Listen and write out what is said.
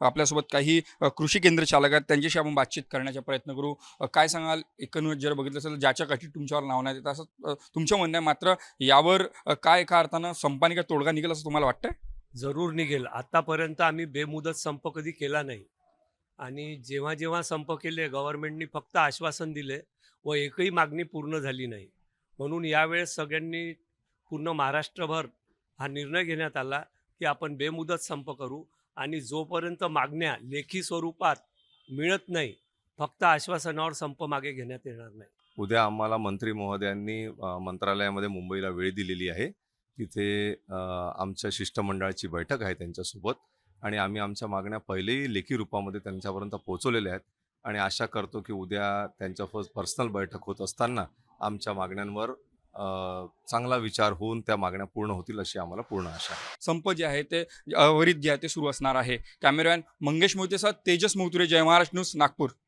आपल्यासोबत काही कृषी केंद्र चालक आहेत, त्यांच्याशी आपण बातचीत करण्याचा प्रयत्न करू. काय सांगाल, एकंदरीत जर बघितलं असेल ज्याच्या काठी तुमच्यावर नावण्यात येतं असं तुमचं म्हणणं आहे, मात्र यावर काय एका अर्थानं संपाने काय तोडगा निघेल असं तुम्हाला वाटतंय? जरूर निघेल. आतापर्यंत आम्ही बेमुदत संप कधी केला नाही आणि जेव्हा जेव्हा संप केले गव्हर्नमेंटनी फक्त आश्वासन दिले व एकही मागणी पूर्ण झाली नाही. म्हणून यावेळेस सगळ्यांनी पूर्ण महाराष्ट्रभर हा निर्णय घेण्यात आला की आपण बेमुदत संप करू आणि जोपर्यंत मागण्या लेखी स्वरूपात मिळत नाही, फक्त आश्वासनावर संप मागे घेण्यात येणार नाही. उद्या आम्हाला मंत्री महोदयांनी मंत्रालयामध्ये मुंबईला वेळ दिलेली आहे. तिथे आमच्या शिष्टमंडळाची बैठक आहे त्यांच्यासोबत आणि आम्ही आमच्या मागण्या पहिलेही लेखी रूपामध्ये त्यांच्यापर्यंत पोहोचवलेल्या आहेत आणि आशा करतो की उद्या त्यांच्या पर्सनल बैठक होत असताना आमच्या मागण्यांवर चांगला विचार होऊन त्या मागण्या पूर्ण होतील अशी आम्हाला पूर्ण आशा आहे. संप जे आहे ते अविरत जे आहे ते सुरू असणार आहे. कॅमेरामॅन मंगेश मोहितेसह तेजस मोहतुरे, जय महाराष्ट्र न्यूज, नागपूर.